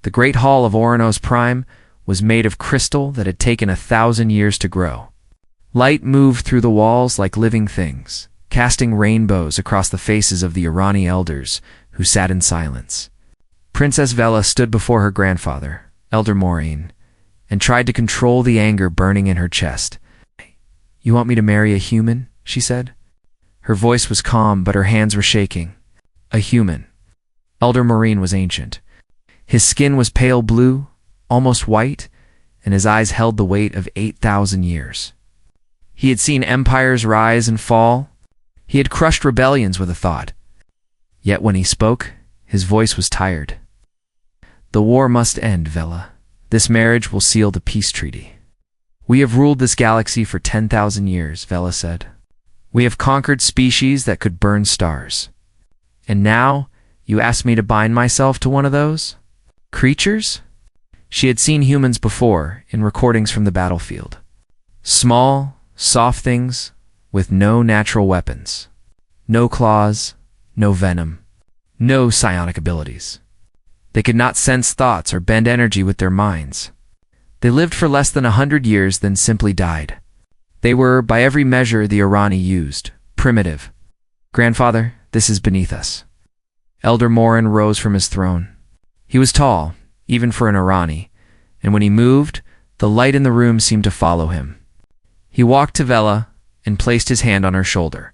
The great hall of Oranos Prime was made of crystal that had taken 1,000 years to grow. Light moved through the walls like living things, casting rainbows across the faces of the Irani elders who sat in silence. Princess Vela stood before her grandfather, Elder Maureen, and tried to control the anger burning in her chest. "You want me to marry a human?" she said. Her voice was calm, but her hands were shaking. A human. Elder Maureen was ancient. His skin was pale blue, almost white, and his eyes held the weight of 8,000 years. He had seen empires rise and fall. He had crushed rebellions with a thought. Yet when he spoke, his voice was tired. "The war must end, Vela. This marriage will seal the peace treaty." "We have ruled this galaxy for 10,000 years, Vela said. "We have conquered species that could burn stars. And now, you ask me to bind myself to one of those creatures?" She had seen humans before, in recordings from the battlefield. Small, soft things with no natural weapons. No claws, no venom, no psionic abilities. They could not sense thoughts or bend energy with their minds. They lived for less than 100 years, then simply died. They were, by every measure the Irani used, primitive. "Grandfather, this is beneath us." Elder Morin rose from his throne. He was tall, even for an Irani, and when he moved, the light in the room seemed to follow him. He walked to Vela and placed his hand on her shoulder.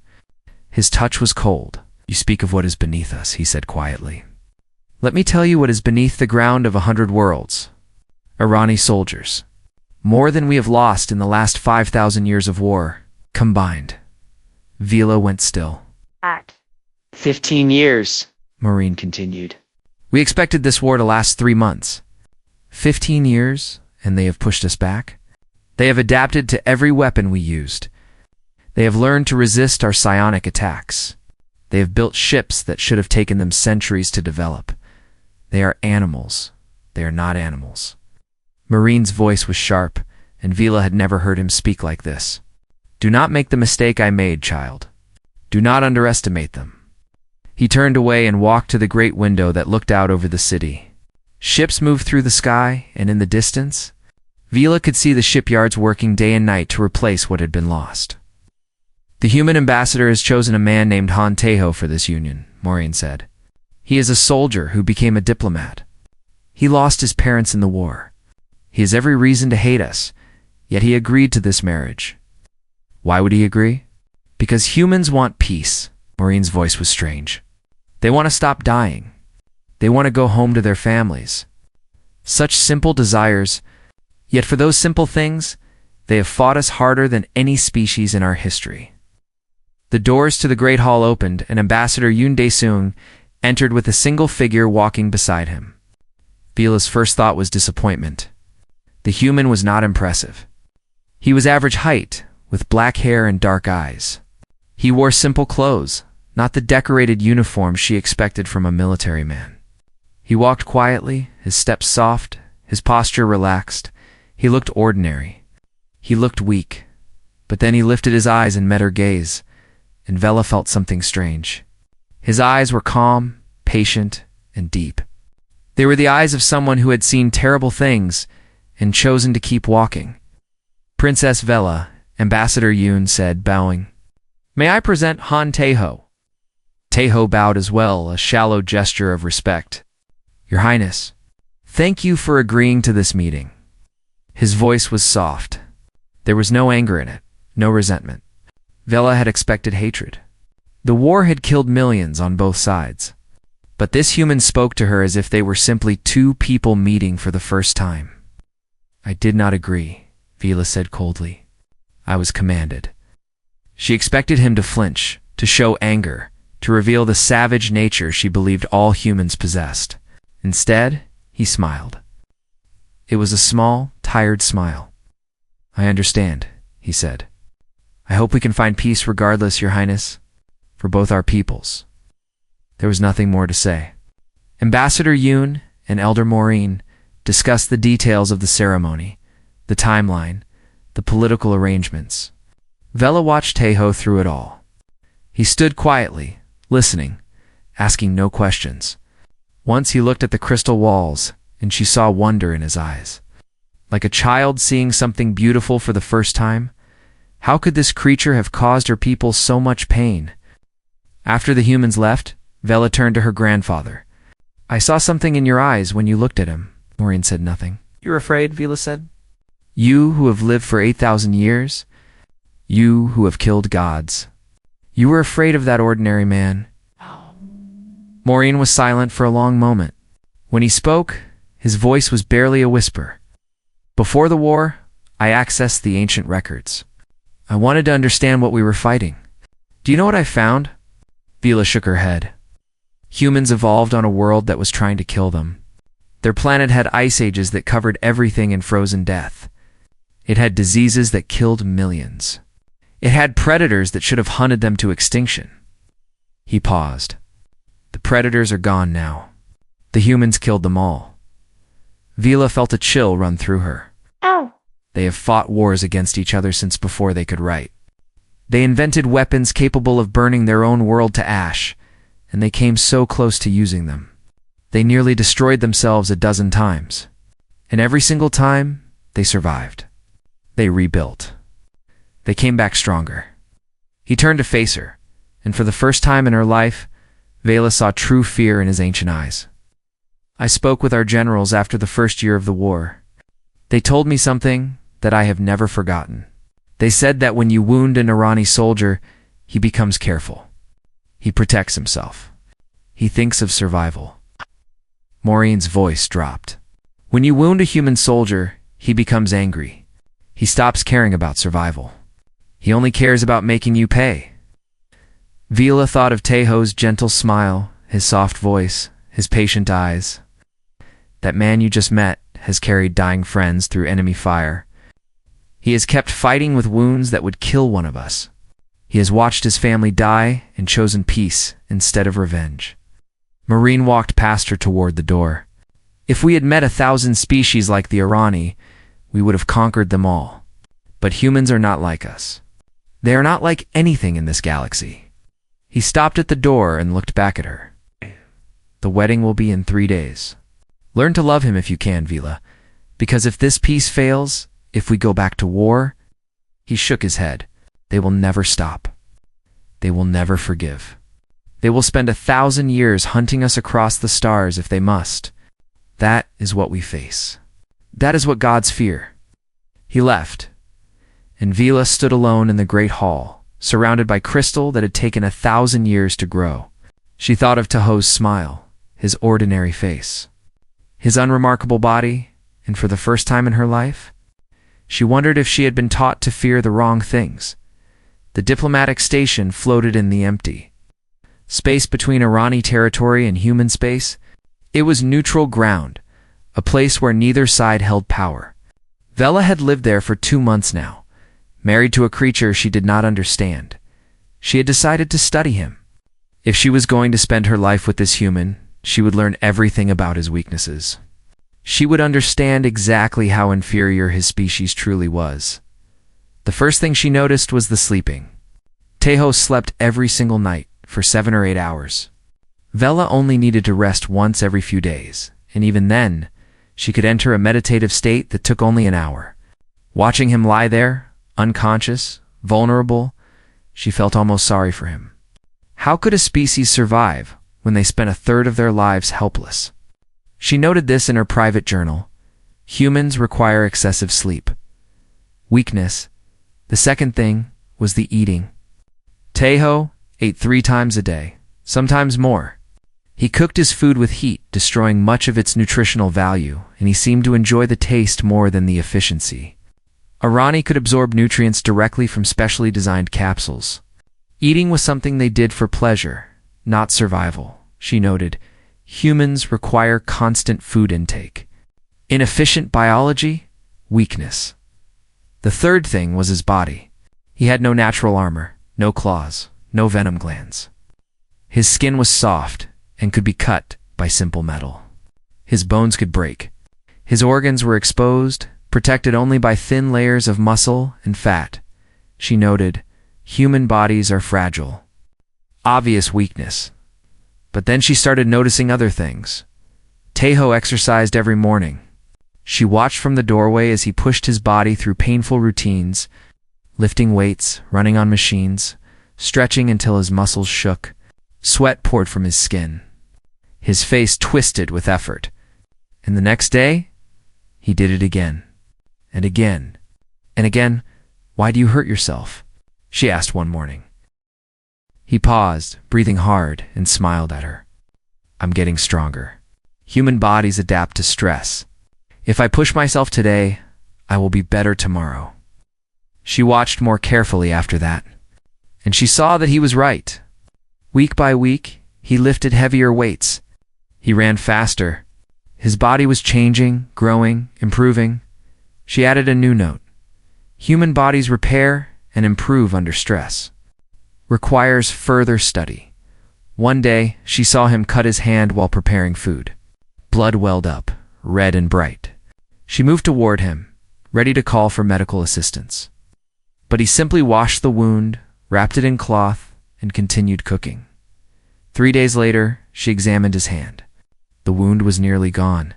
His touch was cold. "You speak of what is beneath us," he said quietly. "Let me tell you what is beneath the ground of 100 worlds. Irani soldiers. More than we have lost in the last 5,000 years of war, combined." Vela went still. At 15 years, Maureen continued. "We expected this war to last 3 months. 15 years, and they have pushed us back. They have adapted to every weapon we used. They have learned to resist our psionic attacks. They have built ships that should have taken them centuries to develop. They are animals. They are not animals." Maureen's voice was sharp, and Vela had never heard him speak like this. "Do not make the mistake I made, child. Do not underestimate them." He turned away and walked to the great window that looked out over the city. Ships moved through the sky, and in the distance, Vela could see the shipyards working day and night to replace what had been lost. "The human ambassador has chosen a man named Han Tejo for this union," Maureen said. "He is a soldier who became a diplomat. He lost his parents in the war. He has every reason to hate us, yet he agreed to this marriage." "Why would he agree?" "Because humans want peace." Maureen's voice was strange. "They want to stop dying. They want to go home to their families. Such simple desires, yet for those simple things, they have fought us harder than any species in our history." The doors to the great hall opened, and Ambassador Yoon Dae-seung entered with a single figure walking beside him. Vela's first thought was disappointment. The human was not impressive. He was average height, with black hair and dark eyes. He wore simple clothes, not the decorated uniform she expected from a military man. He walked quietly, his steps soft, his posture relaxed. He looked ordinary. He looked weak. But then he lifted his eyes and met her gaze, and Vela felt something strange. His eyes were calm, patient, and deep. They were the eyes of someone who had seen terrible things and chosen to keep walking. "Princess Vela," Ambassador Yoon said, bowing. "May I present Han Tejo?" Tejo bowed as well, a shallow gesture of respect. "Your Highness, thank you for agreeing to this meeting." His voice was soft. There was no anger in it, no resentment. Vela had expected hatred. The war had killed millions on both sides. But this human spoke to her as if they were simply two people meeting for the first time. "I did not agree," Vela said coldly. "I was commanded." She expected him to flinch, to show anger, to reveal the savage nature she believed all humans possessed. Instead, he smiled. It was a small, tired smile. "I understand," he said. "I hope we can find peace regardless, Your Highness, for both our peoples." There was nothing more to say. Ambassador Yoon and Elder Maureen discussed the details of the ceremony, the timeline, the political arrangements. Vela watched Tejo through it all. He stood quietly, listening, asking no questions. Once he looked at the crystal walls, and she saw wonder in his eyes. Like a child seeing something beautiful for the first time. How could this creature have caused her people so much pain? After the humans left, Vela turned to her grandfather. "I saw something in your eyes when you looked at him." Maureen said nothing. "You're afraid?" Vela said. "You who have lived for 8,000 years? You who have killed gods? You were afraid of that ordinary man?" Maureen was silent for a long moment. When he spoke, his voice was barely a whisper. "Before the war, I accessed the ancient records. I wanted to understand what we were fighting. Do you know what I found?" Vela shook her head. Humans evolved on a world that was trying to kill them. Their planet had ice ages that covered everything in frozen death. It had diseases that killed millions. It had predators that should have hunted them to extinction. He paused. "The predators are gone now. The humans killed them all." Vela felt a chill run through her. Oh. They have fought wars against each other since before they could write. They invented weapons capable of burning their own world to ash, and they came so close to using them. They nearly destroyed themselves a dozen times. And every single time, they survived. They rebuilt. They came back stronger. He turned to face her, and for the first time in her life, Vela saw true fear in his ancient eyes. "I spoke with our generals after the first year of the war. They told me something that I have never forgotten. They said that when you wound an Irani soldier, he becomes careful. He protects himself. He thinks of survival." Maureen's voice dropped. "When you wound a human soldier, he becomes angry. He stops caring about survival. He only cares about making you pay." Vela thought of Tejo's gentle smile, his soft voice, his patient eyes. That man you just met has carried dying friends through enemy fire. He has kept fighting with wounds that would kill one of us. He has watched his family die and chosen peace instead of revenge. Maureen walked past her toward the door. "If we had met 1,000 species like the Irani, we would have conquered them all. But humans are not like us. They are not like anything in this galaxy." He stopped at the door and looked back at her. "The wedding will be in 3 days. Learn to love him if you can, Vela, because if this peace fails, if we go back to war..." He shook his head. "They will never stop. They will never forgive. They will spend 1,000 years hunting us across the stars if they must. That is what we face. That is what gods fear." He left, and Vela stood alone in the great hall, surrounded by crystal that had taken 1,000 years to grow. She thought of Tejo's smile, his ordinary face, his unremarkable body, and for the first time in her life, she wondered if she had been taught to fear the wrong things. The diplomatic station floated in the empty space between Irani territory and human space. It was neutral ground, a place where neither side held power. Vela had lived there for 2 months now, married to a creature she did not understand. She had decided to study him. If she was going to spend her life with this human, she would learn everything about his weaknesses. She would understand exactly how inferior his species truly was. The first thing she noticed was the sleeping. Tejo slept every single night for 7 or 8 hours. Vela only needed to rest once every few days, and even then, she could enter a meditative state that took only an hour. Watching him lie there, unconscious, vulnerable, she felt almost sorry for him. How could a species survive when they spent 1/3 of their lives helpless? She noted this in her private journal. Humans require excessive sleep. Weakness. The second thing was the eating. Tejo ate 3 times a day, sometimes more. He cooked his food with heat, destroying much of its nutritional value, and he seemed to enjoy the taste more than the efficiency. Irani could absorb nutrients directly from specially designed capsules. Eating was something they did for pleasure, not survival, she noted. Humans require constant food intake. Inefficient biology, weakness. The third thing was his body. He had no natural armor, no claws, no venom glands. His skin was soft and could be cut by simple metal. His bones could break. His organs were exposed, protected only by thin layers of muscle and fat. She noted, human bodies are fragile. Obvious weakness. But then she started noticing other things. Teho exercised every morning. She watched from the doorway as he pushed his body through painful routines, lifting weights, running on machines, stretching until his muscles shook. Sweat poured from his skin. His face twisted with effort. And the next day, he did it again. And again. And again. "Why do you hurt yourself?" she asked one morning. He paused, breathing hard, and smiled at her. "I'm getting stronger. Human bodies adapt to stress. If I push myself today, I will be better tomorrow." She watched more carefully after that, and she saw that he was right. Week by week, he lifted heavier weights. He ran faster. His body was changing, growing, improving. She added a new note. Human bodies repair and improve under stress. Requires further study. One day, she saw him cut his hand while preparing food. Blood welled up, red and bright. She moved toward him, ready to call for medical assistance. But he simply washed the wound, wrapped it in cloth, and continued cooking. 3 days later, she examined his hand. The wound was nearly gone.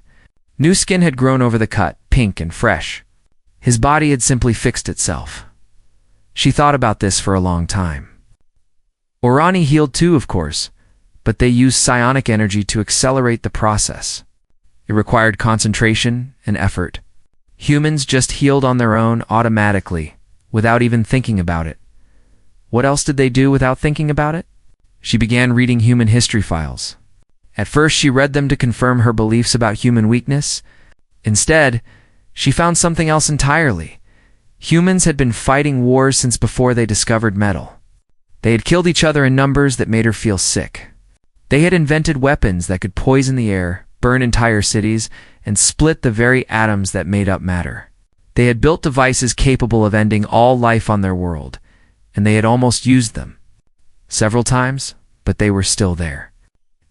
New skin had grown over the cut, pink and fresh. His body had simply fixed itself. She thought about this for a long time. Orani healed too, of course, but they used psionic energy to accelerate the process. It required concentration and effort. Humans just healed on their own automatically, without even thinking about it. What else did they do without thinking about it? She began reading human history files. At first, she read them to confirm her beliefs about human weakness. Instead, she found something else entirely. Humans had been fighting wars since before they discovered metal. They had killed each other in numbers that made her feel sick. They had invented weapons that could poison the air, burn entire cities, and split the very atoms that made up matter. They had built devices capable of ending all life on their world, and they had almost used them. Several times, but they were still there.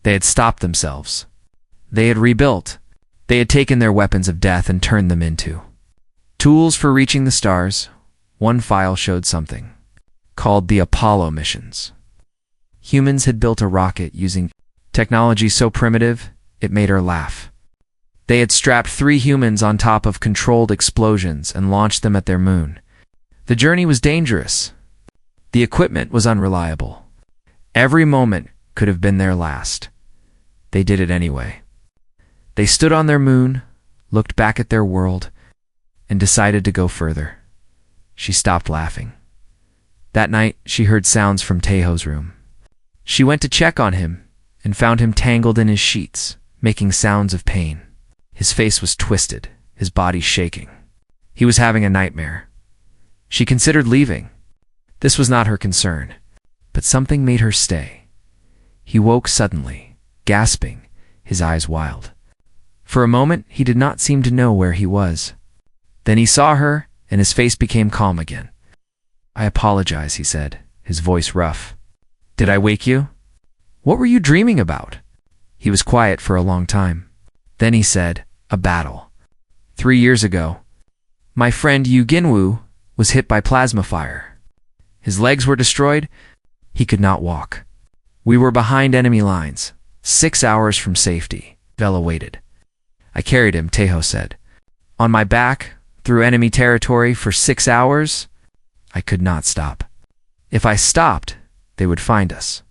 They had stopped themselves. They had rebuilt. They had taken their weapons of death and turned them into tools for reaching the stars. One file showed something called the Apollo missions. Humans had built a rocket using technology so primitive, it made her laugh. They had strapped 3 humans on top of controlled explosions and launched them at their moon. The journey was dangerous. The equipment was unreliable. Every moment could have been their last. They did it anyway. They stood on their moon, looked back at their world, and decided to go further. She stopped laughing. That night, she heard sounds from Teho's room. She went to check on him and found him tangled in his sheets, making sounds of pain. His face was twisted, his body shaking. He was having a nightmare. She considered leaving. This was not her concern, but something made her stay. He woke suddenly, gasping, his eyes wild. For a moment, he did not seem to know where he was. Then he saw her, and his face became calm again. "I apologize," he said, his voice rough. "Did I wake you? What were you dreaming about?" He was quiet for a long time. Then he said, "A battle. 3 years ago. My friend Yu Ginwu was hit by plasma fire. His legs were destroyed. He could not walk. We were behind enemy lines, 6 hours from safety. Vela waited. I carried him," Teho said. "On my back, through enemy territory for 6 hours. I could not stop. If I stopped, they would find us.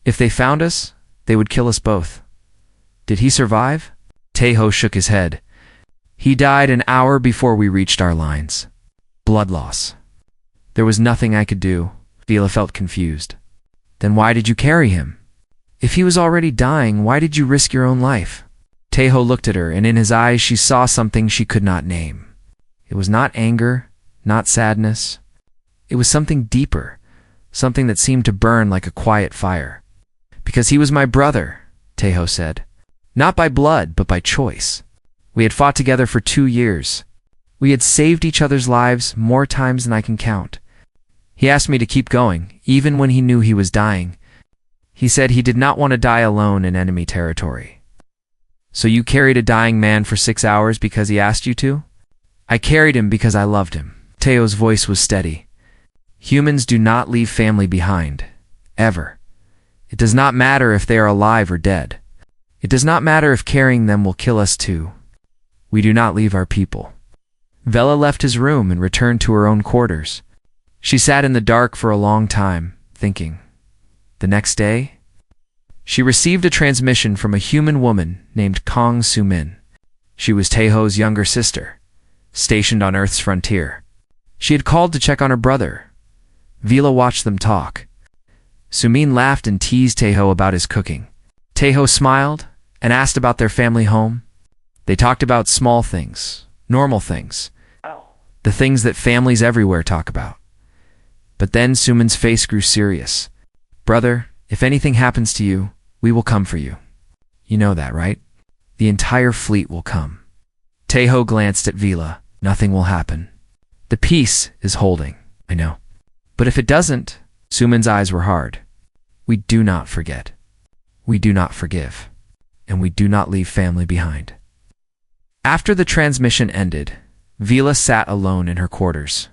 If they found us, they would kill us both." "Did he survive?" Teho shook his head. "He died an hour before we reached our lines. Blood loss. There was nothing I could do." Vela felt confused. "Then why did you carry him? If he was already dying, why did you risk your own life?" Teho looked at her, and in his eyes she saw something she could not name. It was not anger, not sadness. It was something deeper, something that seemed to burn like a quiet fire. "Because he was my brother," Teho said. "Not by blood, but by choice. We had fought together for 2 years. We had saved each other's lives more times than I can count. He asked me to keep going, even when he knew he was dying. He said he did not want to die alone in enemy territory." "So you carried a dying man for 6 hours because he asked you to?" "I carried him because I loved him." Teo's voice was steady. "Humans do not leave family behind. Ever. It does not matter if they are alive or dead. It does not matter if carrying them will kill us too. We do not leave our people. Vela left his room and returned to her own quarters. She sat in the dark for a long time, thinking. The next day, she received a transmission from a human woman named Kong Su-min. She was Taeho's younger sister, stationed on Earth's frontier. She had called to check on her brother. Vela watched them talk. Su-min laughed and teased Taeho about his cooking. Taeho smiled and asked about their family home. They talked about small things, normal things, the things that families everywhere talk about. But then Su-min's face grew serious. Brother, if anything happens to you, we will come for you. You know that, right? The entire fleet will come. Taeho glanced at Vela. Nothing will happen. The peace is holding, I know. But if it doesn't, Su-min's eyes were hard. We do not forget. We do not forgive. And we do not leave family behind. After the transmission ended, Vela sat alone in her quarters.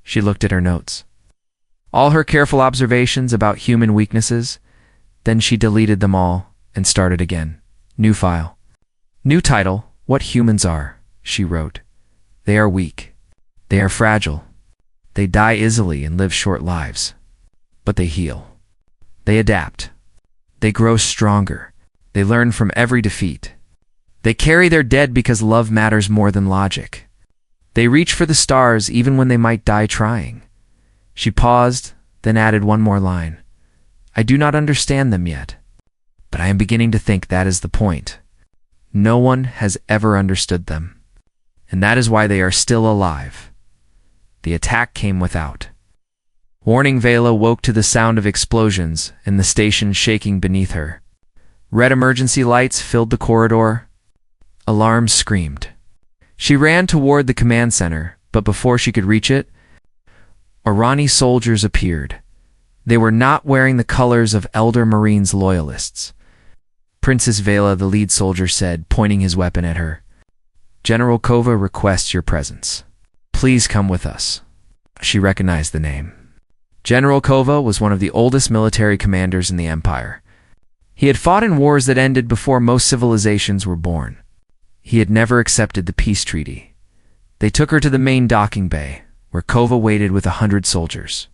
She looked at her notes. All her careful observations about human weaknesses, then she deleted them all and started again. New file. New title, What Humans Are, she wrote. They are weak. They are fragile. They die easily and live short lives. But they heal. They adapt. They grow stronger. They learn from every defeat. They carry their dead because love matters more than logic. They reach for the stars even when they might die trying. She paused, then added one more line. I do not understand them yet, but I am beginning to think that is the point. No one has ever understood them, and that is why they are still alive. The attack came without. Warning Vela woke to the sound of explosions and the station shaking beneath her. Red emergency lights filled the corridor. Alarms screamed. She ran toward the command center, but before she could reach it, Irani soldiers appeared. They were not wearing the colors of Elder Marine's loyalists. Princess Vela, the lead soldier, said, pointing his weapon at her. General Kova requests your presence. Please come with us. She recognized the name. General Kova was one of the oldest military commanders in the Empire. He had fought in wars that ended before most civilizations were born. He had never accepted the peace treaty. They took her to the main docking bay, where Kova waited with 100 soldiers.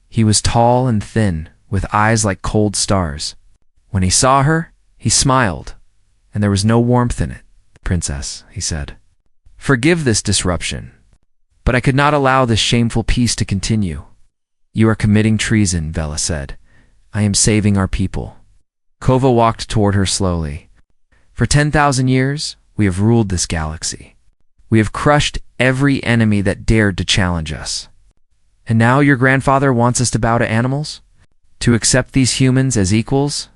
He was tall and thin, with eyes like cold stars. When he saw her, he smiled, and there was no warmth in it. Princess, he said, forgive this disruption, but I could not allow this shameful peace to continue. You are committing treason, Vela said. I am saving our people. Kova walked toward her slowly. For 10,000 years, we have ruled this galaxy. We have crushed every enemy that dared to challenge us. And now your grandfather wants us to bow to animals? To accept these humans as equals?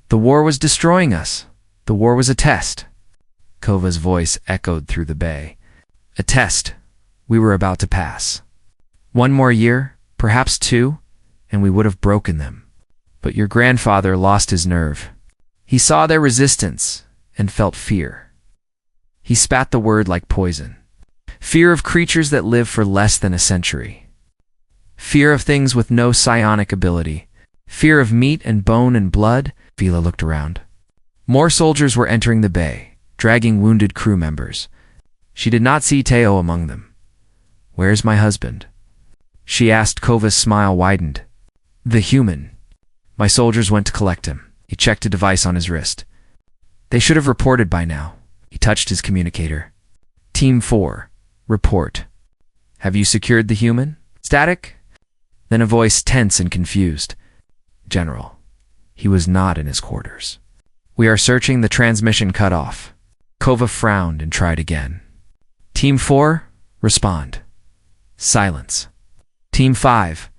The war was destroying us. The war was a test. Kova's voice echoed through the bay. A test we were about to pass. One more year, perhaps 2, and we would have broken them. But your grandfather lost his nerve. He saw their resistance and felt fear. He spat the word like poison. Fear of creatures that live for less than a century. Fear of things with no psionic ability. Fear of meat and bone and blood. Vela looked around. More soldiers were entering the bay, dragging wounded crew members. She did not see Taeho among them. Where's my husband? She asked. Kova's smile widened. The human. My soldiers went to collect him. He checked a device on his wrist. They should have reported by now. He touched his communicator. Team 4, report. Have you secured the human? Static? Then a voice tense and confused. General, he was not in his quarters. We are searching, the transmission cut off. Kova frowned and tried again. Team 4, respond. Silence. Team 5,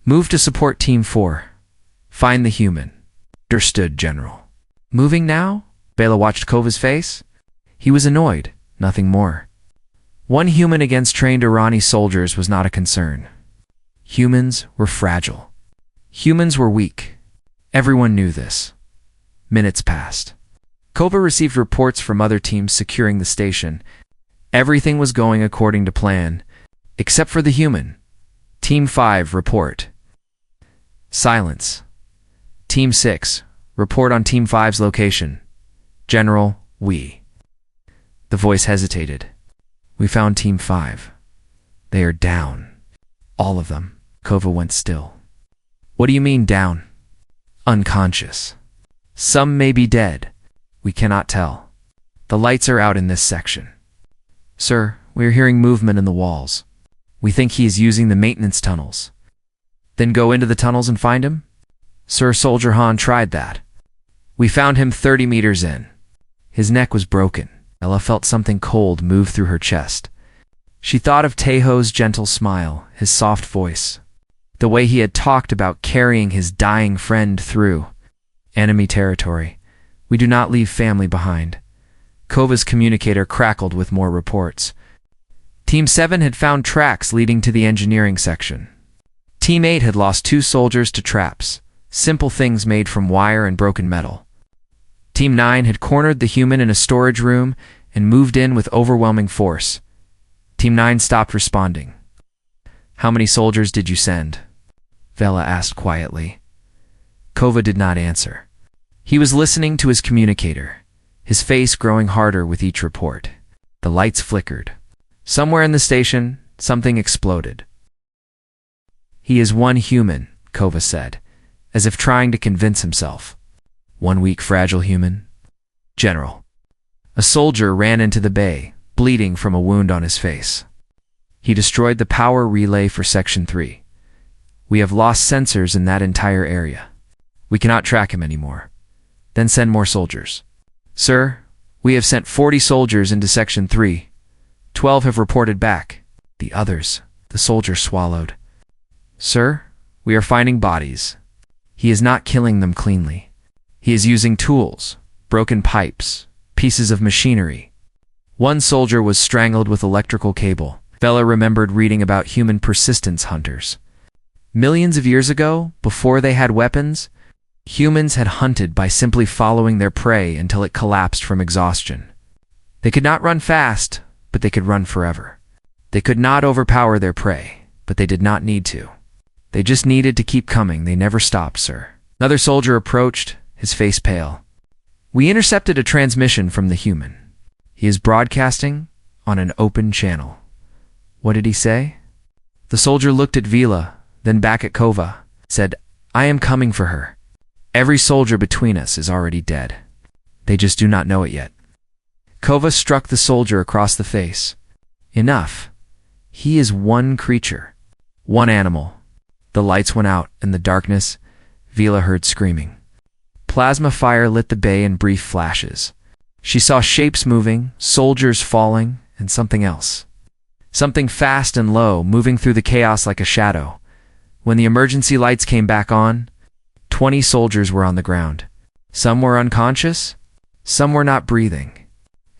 move to support Team 4. Find the human. Understood, General. Moving now? Vela watched Kova's face. He was annoyed, nothing more. One human against trained Irani soldiers was not a concern. Humans were fragile. Humans were weak. Everyone knew this. Minutes passed. Kova received reports from other teams securing the station. Everything was going according to plan, except for the human. Team 5, report. Silence. Team 6, report on Team 5's location. General, we. The voice hesitated. We found Team 5. They are down. All of them. Kova went still. What do you mean down? Unconscious. Some may be dead. We cannot tell. The lights are out in this section. Sir, we are hearing movement in the walls. We think he is using the maintenance tunnels. Then go into the tunnels and find him? Sir, Soldier Han tried that. We found him 30 meters in. His neck was broken. Ella felt something cold move through her chest. She thought of Taeho's gentle smile, his soft voice, the way he had talked about carrying his dying friend through enemy territory. We do not leave family behind. Kova's communicator crackled with more reports. Team 7 had found tracks leading to the engineering section. Team 8 had lost 2 soldiers to traps, simple things made from wire and broken metal. Team 9 had cornered the human in a storage room and moved in with overwhelming force. Team 9 stopped responding. How many soldiers did you send? Vela asked quietly. Kova did not answer. He was listening to his communicator, his face growing harder with each report. The lights flickered. Somewhere in the station, something exploded. He is one human, Kova said, as if trying to convince himself. One weak, fragile human? General. A soldier ran into the bay, bleeding from a wound on his face. He destroyed the power relay for Section 3. We have lost sensors in that entire area. We cannot track him anymore. Then send more soldiers. Sir, we have sent 40 soldiers into Section 3. 12 have reported back. The others, the soldier swallowed. Sir, we are finding bodies. He is not killing them cleanly. He is using tools, broken pipes, pieces of machinery. One soldier was strangled with electrical cable. Vela remembered reading about human persistence hunters. Millions of years ago, before they had weapons, humans had hunted by simply following their prey until it collapsed from exhaustion. They could not run fast, but they could run forever. They could not overpower their prey, but they did not need to. They just needed to keep coming. They never stopped, sir. Another soldier approached, his face pale. We intercepted a transmission from the human. He is broadcasting on an open channel. What did he say? The soldier looked at Vila, then back at Kova, said, I am coming for her. Every soldier between us is already dead. They just do not know it yet. Kova struck the soldier across the face. Enough. He is one creature, one animal. The lights went out. In the darkness, Vila heard screaming. Plasma fire lit the bay in brief flashes. She saw shapes moving, soldiers falling, and something else. Something fast and low, moving through the chaos like a shadow. When the emergency lights came back on, 20 soldiers were on the ground. Some were unconscious, some were not breathing.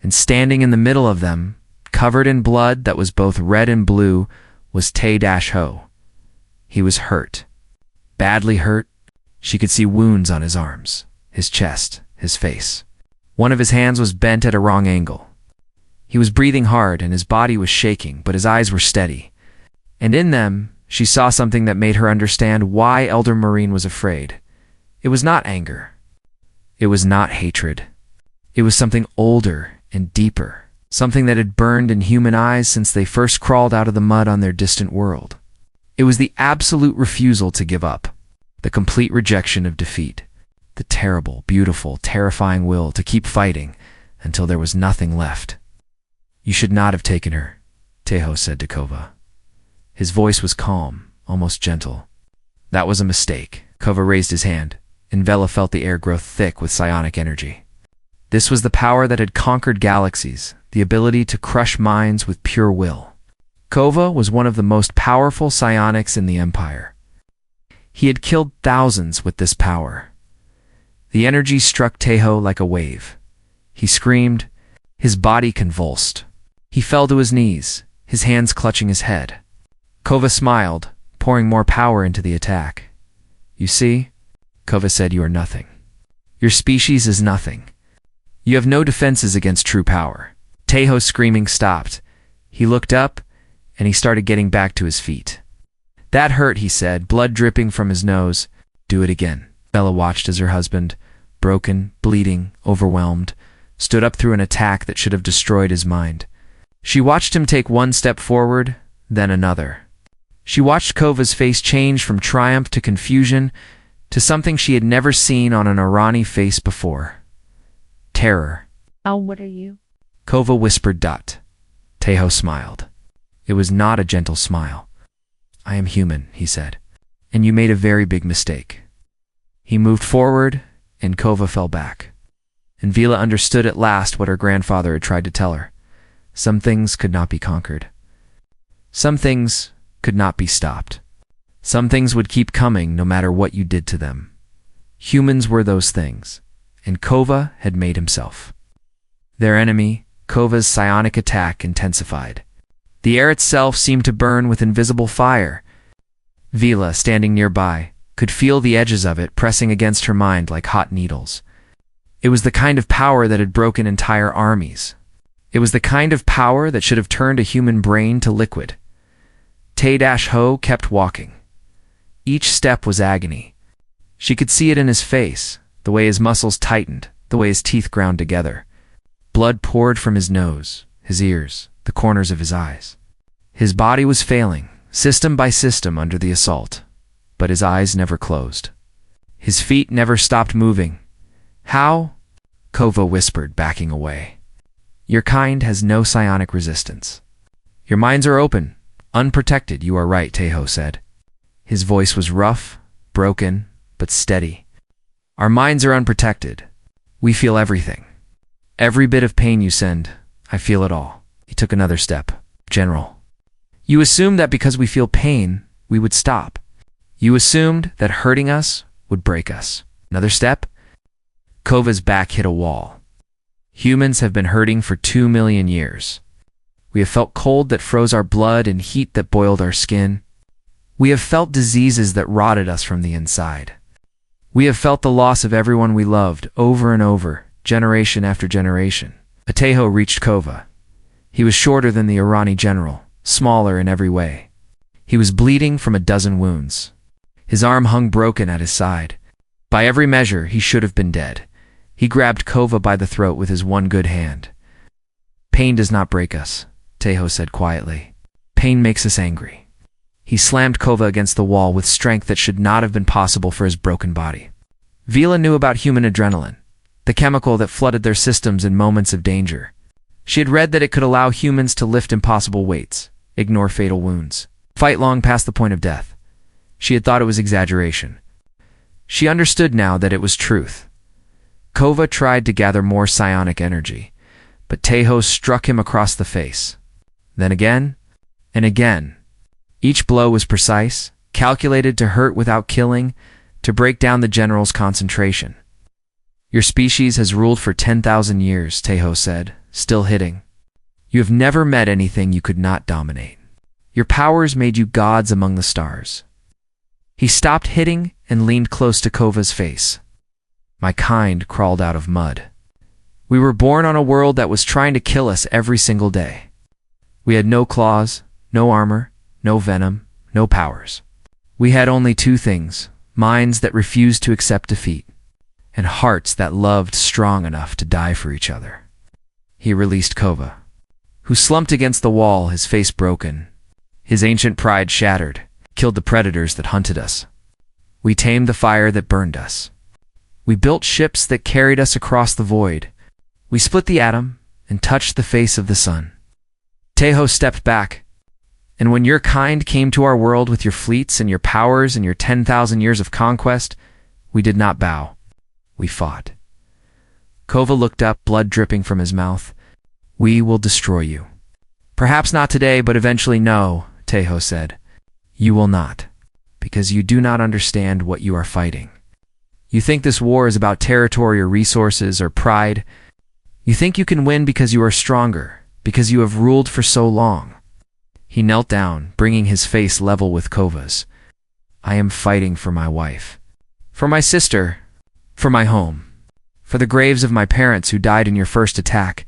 And standing in the middle of them, covered in blood that was both red and blue, was Tae-Ho. He was hurt. Badly hurt. She could see wounds on his arms, his chest, his face. One of his hands was bent at a wrong angle. He was breathing hard and his body was shaking, but his eyes were steady. And in them, she saw something that made her understand why Elder Marine was afraid. It was not anger. It was not hatred. It was something older and deeper, something that had burned in human eyes since they first crawled out of the mud on their distant world. It was the absolute refusal to give up, the complete rejection of defeat, the terrible, beautiful, terrifying will to keep fighting until there was nothing left. You should not have taken her, Taeho said to Kova. His voice was calm, almost gentle. That was a mistake. Kova raised his hand, and Vela felt the air grow thick with psionic energy. This was the power that had conquered galaxies, the ability to crush minds with pure will. Kova was one of the most powerful psionics in the Empire. He had killed thousands with this power. The energy struck Taeho like a wave. He screamed. His body convulsed. He fell to his knees, his hands clutching his head. Kova smiled, pouring more power into the attack. You see, Kova said, you are nothing. Your species is nothing. You have no defenses against true power. Taeho's screaming stopped. He looked up, and he started getting back to his feet. That hurt, he said, blood dripping from his nose. Do it again. Bella watched as her husband, broken, bleeding, overwhelmed, stood up through an attack that should have destroyed his mind. She watched him take one step forward, then another. She watched Kova's face change from triumph to confusion to something she had never seen on an Irani face before. Terror. Oh, what are you? Kova whispered. Tejo smiled. It was not a gentle smile. I am human, he said, and you made a very big mistake. He moved forward, and Kova fell back. And Vila understood at last what her grandfather had tried to tell her. Some things could not be conquered. Some things could not be stopped. Some things would keep coming no matter what you did to them. Humans were those things, and Kova had made himself. Their enemy, Kova's psionic attack, intensified. The air itself seemed to burn with invisible fire. Vila, standing nearby, could feel the edges of it pressing against her mind like hot needles. It was the kind of power that had broken entire armies. It was the kind of power that should have turned a human brain to liquid. Te-Ho kept walking. Each step was agony. She could see it in his face, the way his muscles tightened, the way his teeth ground together. Blood poured from his nose, his ears, the corners of his eyes. His body was failing, system by system under the assault, but his eyes never closed. His feet never stopped moving. How? Kova whispered, backing away. Your kind has no psionic resistance. Your minds are open, unprotected, you are right, Tejo said. His voice was rough, broken, but steady. Our minds are unprotected. We feel everything. Every bit of pain you send, I feel it all. He took another step. General. You assumed that because we feel pain, we would stop. You assumed that hurting us would break us. Another step? Kova's back hit a wall. Humans have been hurting for 2 million years. We have felt cold that froze our blood and heat that boiled our skin. We have felt diseases that rotted us from the inside. We have felt the loss of everyone we loved over and over, generation after generation. Tejo reached Kova. He was shorter than the Irani general, smaller in every way. He was bleeding from a dozen wounds. His arm hung broken at his side. By every measure, he should have been dead. He grabbed Kova by the throat with his one good hand. Pain does not break us, Tejo said quietly. Pain makes us angry. He slammed Kova against the wall with strength that should not have been possible for his broken body. Vila knew about human adrenaline, the chemical that flooded their systems in moments of danger. She had read that it could allow humans to lift impossible weights, ignore fatal wounds, fight long past the point of death. She had thought it was exaggeration. She understood now that it was truth. Kova tried to gather more psionic energy, but Tejo struck him across the face. Then again, and again. Each blow was precise, calculated to hurt without killing, to break down the general's concentration. Your species has ruled for 10,000 years, Tejo said, still hitting. You have never met anything you could not dominate. Your powers made you gods among the stars. He stopped hitting and leaned close to Kova's face. My kind crawled out of mud. We were born on a world that was trying to kill us every single day. We had no claws, no armor, no venom, no powers. We had only two things, minds that refused to accept defeat, and hearts that loved strong enough to die for each other. He released Kova, who slumped against the wall, his face broken. His ancient pride shattered, killed the predators that hunted us. We tamed the fire that burned us. We built ships that carried us across the void. We split the atom and touched the face of the sun. Tejo stepped back. And when your kind came to our world with your fleets and your powers and your 10,000 years of conquest, we did not bow. We fought. Kova looked up, blood dripping from his mouth. We will destroy you. Perhaps not today, but eventually no, Tejo said. You will not, because you do not understand what you are fighting. You think this war is about territory or resources or pride. You think you can win because you are stronger, because you have ruled for so long. He knelt down, bringing his face level with Kova's. I am fighting for my wife, for my sister, for my home, for the graves of my parents who died in your first attack,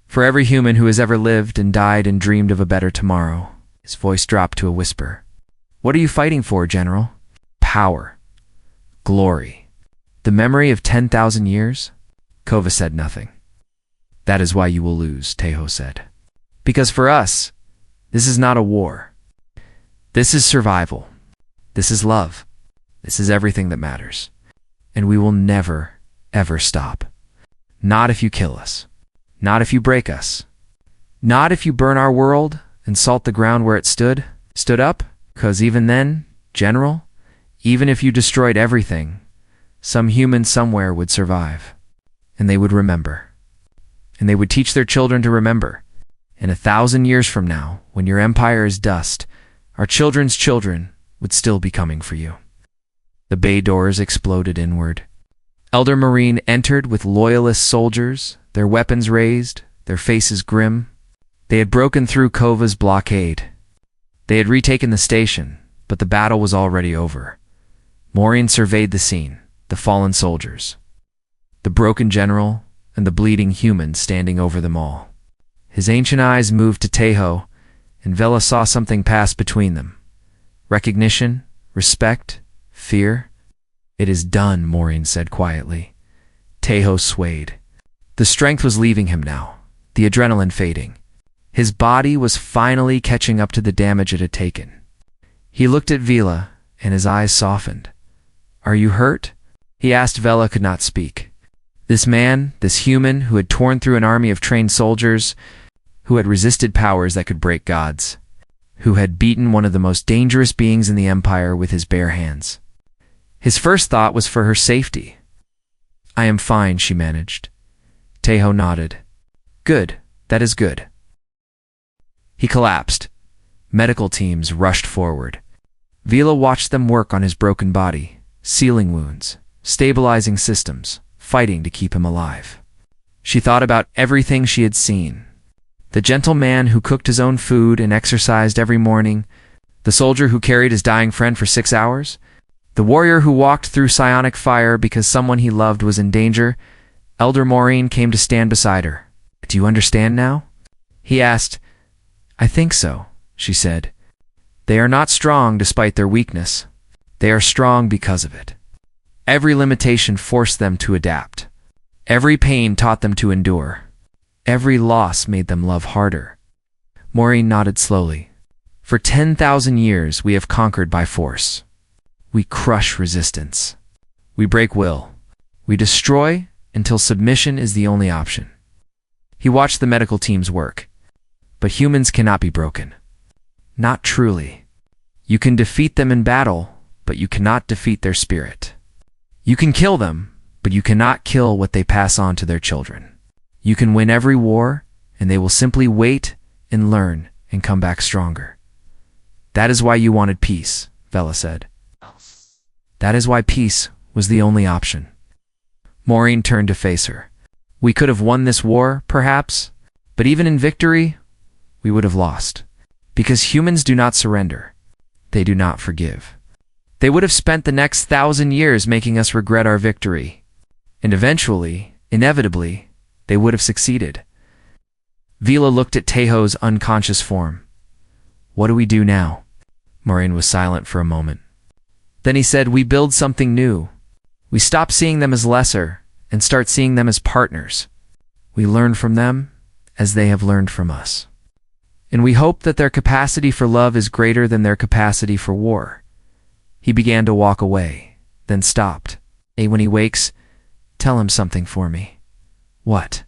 for every human who has ever lived and died and dreamed of a better tomorrow. His voice dropped to a whisper. What are you fighting for, General? Power. Glory. The memory of 10,000 years? Kova said nothing. That is why you will lose, Tejo said. Because for us, this is not a war. This is survival. This is love. This is everything that matters. And we will never, ever stop. Not if you kill us. Not if you break us. Not if you burn our world and salt the ground where it stood up, 'cause even then, General, even if you destroyed everything, some human somewhere would survive. And they would remember. And they would teach their children to remember. And 1,000 years from now, when your empire is dust, our children's children would still be coming for you. The bay doors exploded inward. Elder Marine entered with loyalist soldiers, their weapons raised, their faces grim. They had broken through Kova's blockade. They had retaken the station, but the battle was already over. Maureen surveyed the scene, the fallen soldiers, the broken general, and the bleeding humans standing over them all. His ancient eyes moved to Tejo, and Vela saw something pass between them. Recognition, respect, fear. It is done, Maureen said quietly. Tejo swayed. The strength was leaving him now, the adrenaline fading. His body was finally catching up to the damage it had taken. He looked at Vela, and his eyes softened. Are you hurt? He asked. Vela could not speak. This man, this human who had torn through an army of trained soldiers, who had resisted powers that could break gods, who had beaten one of the most dangerous beings in the Empire with his bare hands. His first thought was for her safety. I am fine, she managed. Tejo nodded. Good, that is good. He collapsed. Medical teams rushed forward. Vela watched them work on his broken body, sealing wounds, stabilizing systems, fighting to keep him alive. She thought about everything she had seen. The gentle man who cooked his own food and exercised every morning, the soldier who carried his dying friend for 6 hours, the warrior who walked through psionic fire because someone he loved was in danger. Elder Maureen came to stand beside her. Do you understand now? He asked. I think so, she said. They are not strong despite their weakness. They are strong because of it. Every limitation forced them to adapt. Every pain taught them to endure. Every loss made them love harder. Maureen nodded slowly. For 10,000 years we have conquered by force. We crush resistance. We break will. We destroy until submission is the only option. He watched the medical teams work. But humans cannot be broken. Not truly. You can defeat them in battle, but you cannot defeat their spirit. You can kill them, but you cannot kill what they pass on to their children. You can win every war, and they will simply wait and learn and come back stronger. That is why you wanted peace, Vela said. That is why peace was the only option. Maureen turned to face her. We could have won this war, perhaps, but even in victory, we would have lost. Because humans do not surrender. They do not forgive. They would have spent the next 1,000 years making us regret our victory. And eventually, inevitably, they would have succeeded. Vela looked at Tejo's unconscious form. What do we do now? Maureen was silent for a moment. Then he said, we build something new. We stop seeing them as lesser and start seeing them as partners. We learn from them as they have learned from us. And we hope that their capacity for love is greater than their capacity for war. He began to walk away, then stopped. Hey, when he wakes, tell him something for me. What?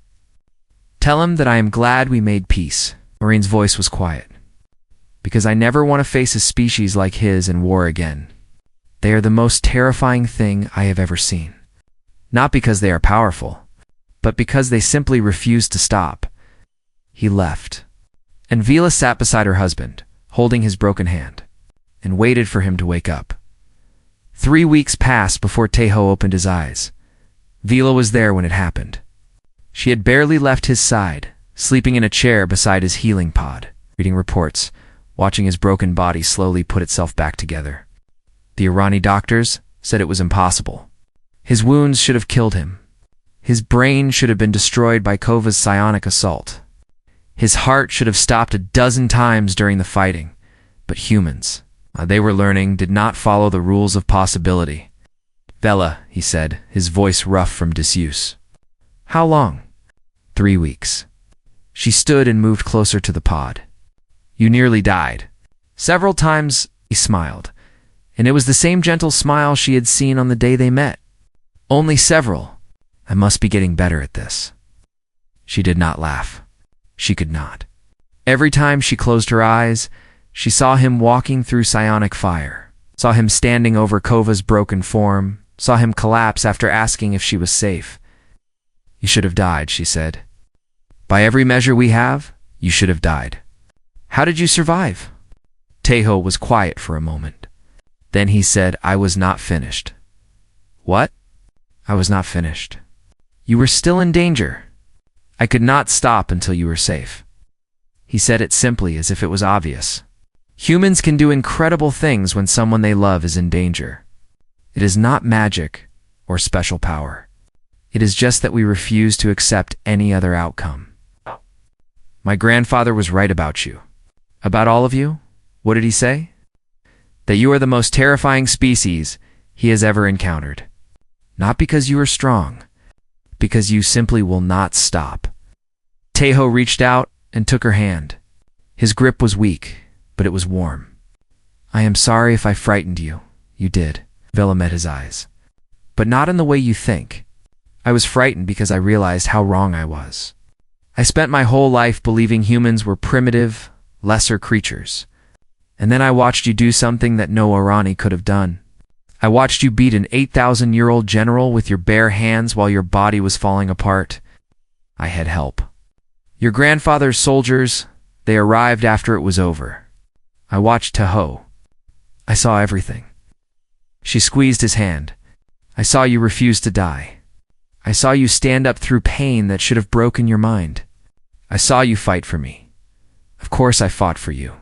Tell him that I am glad we made peace. Maureen's voice was quiet. Because I never want to face a species like his in war again. They are the most terrifying thing I have ever seen. Not because they are powerful, but because they simply refuse to stop. He left. And Vela sat beside her husband, holding his broken hand, and waited for him to wake up. 3 weeks passed before Tejo opened his eyes. Vela was there when it happened. She had barely left his side, sleeping in a chair beside his healing pod, reading reports, watching his broken body slowly put itself back together. The Irani doctors said it was impossible. His wounds should have killed him. His brain should have been destroyed by Kova's psionic assault. His heart should have stopped a dozen times during the fighting. But humans, they were learning, did not follow the rules of possibility. Vela, he said, his voice rough from disuse. How long? 3 weeks. She stood and moved closer to the pod. You nearly died. Several times he smiled, and it was the same gentle smile she had seen on the day they met. Only several. I must be getting better at this. She did not laugh. She could not. Every time she closed her eyes, she saw him walking through psionic fire, saw him standing over Kova's broken form, saw him collapse after asking if she was safe. You should have died, she said. By every measure we have, you should have died. How did you survive? Tejo was quiet for a moment. Then he said, I was not finished. What? I was not finished. You were still in danger. I could not stop until you were safe. He said it simply as if it was obvious. Humans can do incredible things when someone they love is in danger. It is not magic or special power. It is just that we refuse to accept any other outcome. My grandfather was right about you. About all of you? What did he say? That you are the most terrifying species he has ever encountered. Not because you are strong, because you simply will not stop. Tejo reached out and took her hand. His grip was weak, but it was warm. I am sorry if I frightened you. You did. Vela met his eyes. But not in the way you think. I was frightened because I realized how wrong I was. I spent my whole life believing humans were primitive, lesser creatures. And then I watched you do something that no Arani could have done. I watched you beat an 8,000-year-old general with your bare hands while your body was falling apart. I had help. Your grandfather's soldiers, they arrived after it was over. I watched Tejo. I saw everything. She squeezed his hand. I saw you refuse to die. I saw you stand up through pain that should have broken your mind. I saw you fight for me. Of course I fought for you.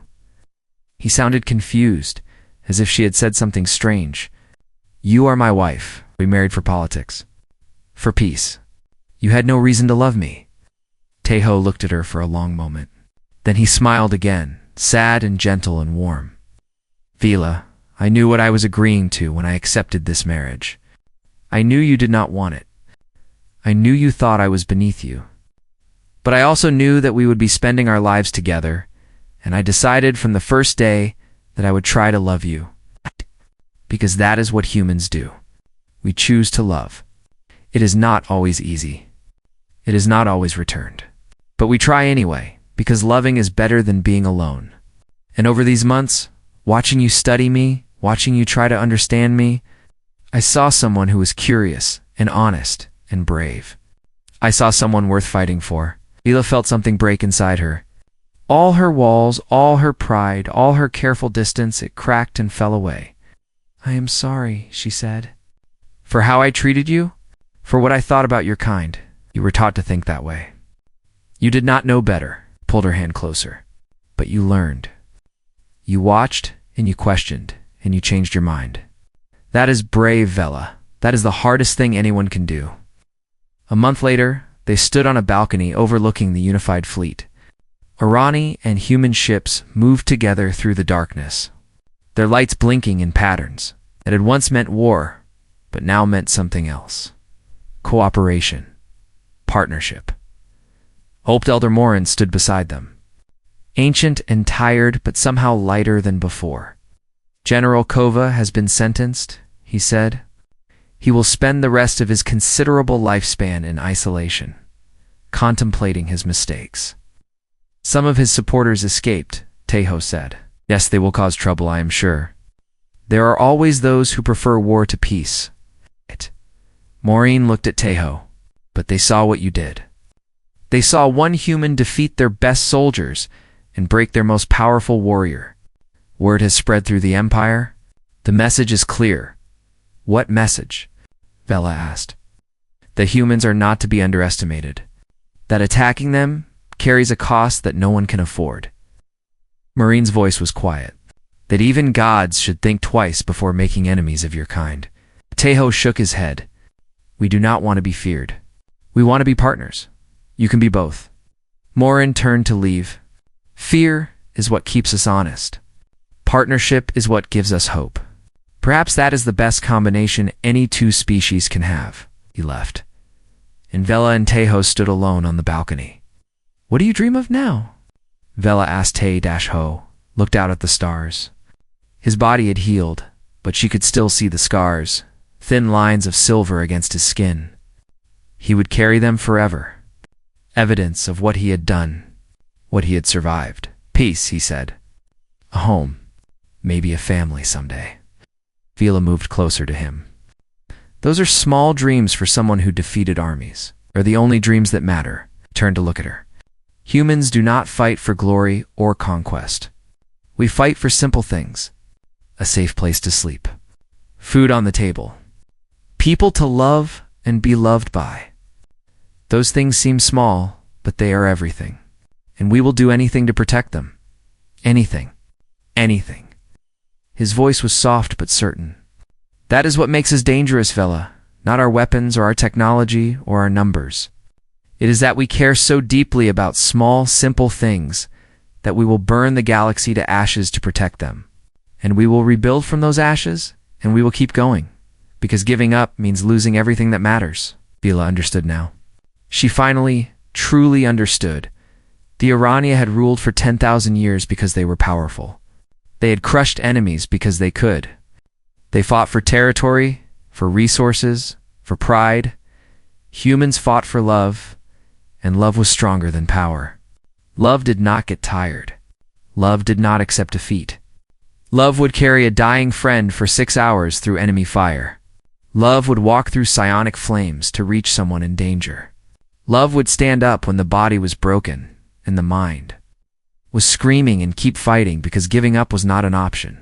He sounded confused, as if she had said something strange. You are my wife. We married for politics. For peace. You had no reason to love me. Tejo looked at her for a long moment. Then he smiled again, sad and gentle and warm. Vila, I knew what I was agreeing to when I accepted this marriage. I knew you did not want it. I knew you thought I was beneath you. But I also knew that we would be spending our lives together, and I decided from the first day that I would try to love you. Because that is what humans do. We choose to love. It is not always easy. It is not always returned. But we try anyway, because loving is better than being alone. And over these months, watching you study me, watching you try to understand me, I saw someone who was curious and honest and brave. I saw someone worth fighting for. Vila felt something break inside her. All her walls, all her pride, all her careful distance, it cracked and fell away. I am sorry, she said. For how I treated you? For what I thought about your kind. You were taught to think that way. You did not know better, pulled her hand closer. But you learned. You watched, and you questioned, and you changed your mind. That is brave, Vela. That is the hardest thing anyone can do. A month later, they stood on a balcony overlooking the unified fleet. Arani and human ships moved together through the darkness, their lights blinking in patterns that had once meant war, but now meant something else. Cooperation. Partnership. Hoped Elder Morin stood beside them. Ancient and tired, but somehow lighter than before. General Kova has been sentenced, he said. He will spend the rest of his considerable lifespan in isolation, contemplating his mistakes. Some of his supporters escaped, Tejo said. Yes, they will cause trouble, I am sure. There are always those who prefer war to peace. Maureen looked at Tejo, but they saw what you did. They saw one human defeat their best soldiers and break their most powerful warrior. Word has spread through the Empire. The message is clear. What message? Vela asked. That humans are not to be underestimated. That attacking them carries a cost that no one can afford. Maureen's voice was quiet. That even gods should think twice before making enemies of your kind. Tejo shook his head. We do not want to be feared. We want to be partners. You can be both. Morin turned to leave. Fear is what keeps us honest. Partnership is what gives us hope. Perhaps that is the best combination any two species can have. He left. and Vela and Tejo stood alone on the balcony. "What do you dream of now?" Vela asked. Te-Ho looked out at the stars. His body had healed, but she could still see the scars, thin lines of silver against his skin. He would carry them forever. Evidence of what he had done, what he had survived. "Peace," he said. "A home. Maybe a family someday." Vela moved closer to him. "Those are small dreams for someone who defeated armies, or the only dreams that matter." Turned to look at her. "Humans do not fight for glory or conquest. We fight for simple things. A safe place to sleep. Food on the table. People to love and be loved by. Those things seem small, but they are everything. And we will do anything to protect them. Anything. Anything." His voice was soft but certain. "That is what makes us dangerous, Vela. Not our weapons or our technology or our numbers. It is that we care so deeply about small, simple things that we will burn the galaxy to ashes to protect them. And we will rebuild from those ashes, and we will keep going. Because giving up means losing everything that matters." Vela understood now. She finally, truly understood. The Urania had ruled for 10,000 years because they were powerful. They had crushed enemies because they could. They fought for territory, for resources, for pride. Humans fought for love, and love was stronger than power. Love did not get tired. Love did not accept defeat. Love would carry a dying friend for 6 hours through enemy fire. Love would walk through psionic flames to reach someone in danger. Love would stand up when the body was broken and the mind was screaming and keep fighting because giving up was not an option.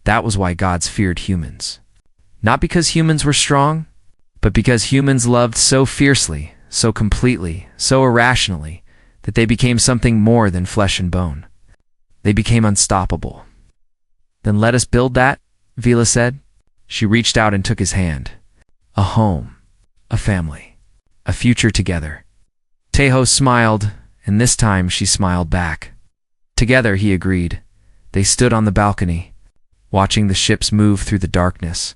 That was why gods feared humans. Not because humans were strong, but because humans loved so fiercely, so completely, so irrationally, that they became something more than flesh and bone. They became unstoppable. "Then let us build that," Vela said. She reached out and took his hand. "A home, a family, a future together." Tejo smiled, and this time she smiled back. "Together," he agreed. They stood on the balcony, watching the ships move through the darkness.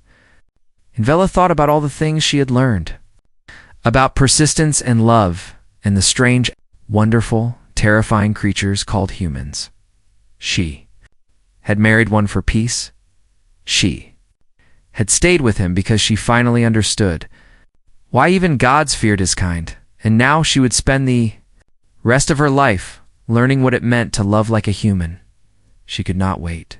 And Vela thought about all the things she had learned. About persistence and love, and the strange, wonderful, terrifying creatures called humans. She had married one for peace. She had stayed with him because she finally understood why even gods feared his kind, and now she would spend the rest of her life learning what it meant to love like a human. She could not wait.